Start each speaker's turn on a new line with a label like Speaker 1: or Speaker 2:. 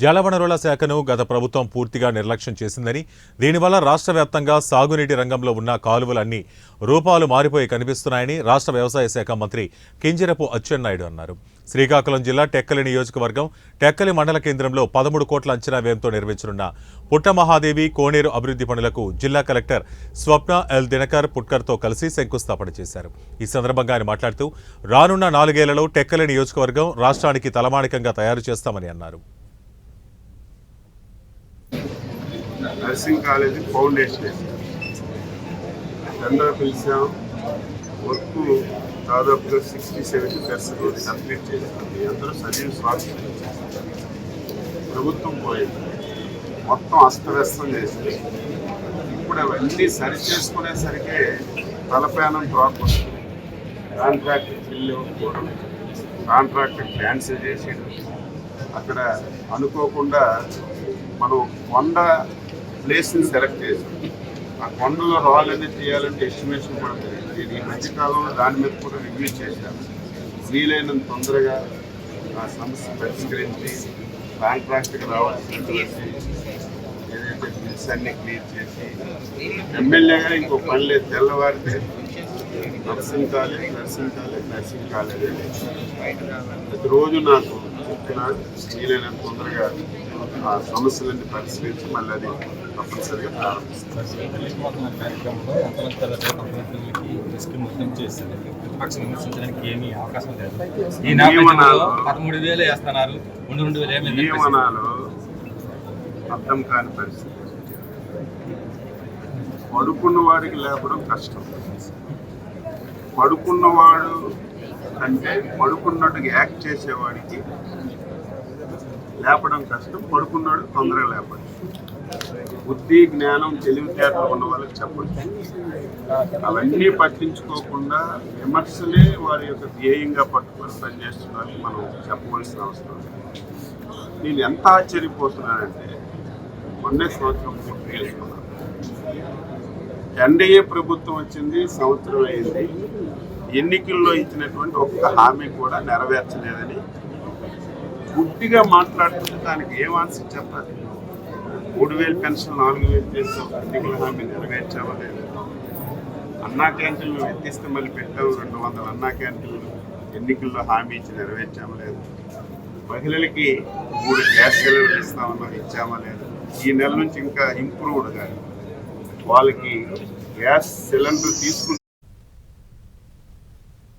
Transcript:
Speaker 1: జలవనరుల శాఖను గత ప్రభుత్వం పూర్తిగా నిర్లక్ష్యం చేసిందని, దీనివల్ల రాష్ట్ర వ్యాప్తంగా సాగునీటి రంగంలో ఉన్న కాలువలన్నీ రూపాలు మారిపోయి కనిపిస్తున్నాయని రాష్ట్ర వ్యవసాయ శాఖ మంత్రి కింజరపు అచ్చెన్నాయుడు అన్నారు. శ్రీకాకుళం జిల్లా టెక్కలి నియోజకవర్గం టెక్కలి మండల కేంద్రంలో 13 కోట్ల అంచనా వ్యయంతో నిర్మించనున్న పుట్టమహాదేవి కోనేరు అభివృద్ధి పనులకు జిల్లా కలెక్టర్ స్వప్న ఎల్ దినకర్ పుట్కర్తో కలిసి శంకుస్థాపన చేశారు. ఈ సందర్భంగా ఆయన మాట్లాడుతూ రానున్న 4 ఏళ్లలో టెక్కలి నియోజకవర్గం రాష్ట్రానికి తలమానికంగా తయారు చేస్తామని అన్నారు.
Speaker 2: నర్సింగ్ కాలేజీ ఫౌండేషన్ టెండర్ పిలిచాం. వర్క్ దాదాపుగా 60-70% కంప్లీట్ చేసింది. అందరూ సజీవ స్వాస్థ్యం ప్రభుత్వం పోయింది, మొత్తం అస్తవ్యస్తం చేసింది. ఇప్పుడు అవన్నీ సరి చేసుకునేసరికి తలప్రాణం డ్రాప్ వస్తుంది. కాంట్రాక్టర్ బిల్లు ఇవ్వకపోవడం, కాంట్రాక్టర్ క్యాన్సిల్ చేసేయడం. అక్కడ అనుకోకుండా మనం కొండ ప్లేస్ని సెలెక్ట్ చేసాం. ఆ కొండలో రాళ్ళన్నీ తీయాలంటే ఎస్టిమేషన్ కూడా తెలియదు. నేను ఈ మధ్యకాలంలో దాని మీద కూడా రివ్యూ చేశాను. వీలైనంత తొందరగా ఆ సమస్య పరిష్కరించి కాంట్రాక్ట్కి రావాల్సినటువంటి ఏదైతే బిల్స్ అన్నీ క్లియర్ చేసి ఎమ్మెల్యేగా ఇంకో పని లేదు. తెల్లవారితే నర్సింగ్ కాలేజ్ ప్రతిరోజు నాకు చెప్తున్నాను. వీలైనంత తొందరగా ఆ సమస్యలన్నీ పరిష్కరించి మళ్ళీ అది తప్పనిసరిగా ప్రారంభిస్తారు. నియమనాలు అర్థం కాని పరిస్థితి. పడుకున్న వాడికి లేపడం కష్టం. పడుకున్నవాడు అంటే పడుకున్నట్టుగా యాక్ట్ చేసేవాడికి లేపడం కష్టం. పడుకున్నాడు తొందరగా లేపచ్చు. బుద్ధి జ్ఞానం తెలివితేటలు ఉన్న వాళ్ళకి చెప్పచ్చు. అవన్నీ పట్టించుకోకుండా విమర్శలే వారి యొక్క ధ్యేయంగా పట్టుకొని పనిచేస్తున్న వాళ్ళకి మనం చెప్పవలసిన అవసరం. నేను ఎంత ఆశ్చర్యపోతున్నానంటే మొన్నే సంవత్సరం పూర్తి చేసుకున్నాను. ఎన్డీఏ ప్రభుత్వం వచ్చింది, సంవత్సరం అయింది. ఎన్నికల్లో ఇచ్చినటువంటి ఒక్క హామీ కూడా నెరవేర్చలేదని గుడ్డిగా మాట్లాడుతుంటే దానికి ఏం ఆన్సర్ చెప్పాలి? 3,000 పెన్షన్ 4,000 చేసాం, ఎన్నికల హామీ నెరవేర్చామా లేదు? అన్నా క్యాంటీన్లు ఎత్తిస్తే మళ్ళీ పెట్టాము 200 అన్నా క్యాంటీన్లు, ఎన్నికల్లో హామీ ఇచ్చి నెరవేర్చామా లేదు? మహిళలకి 3 గ్యాస్ సిలిండర్లు ఇస్తామన్నా ఇచ్చామా లేదు? ఈ నెల నుంచి ఇంకా ఇంప్రూవ్డ్ కానీ వాళ్ళకి గ్యాస్ సిలిండర్ తీసుకుని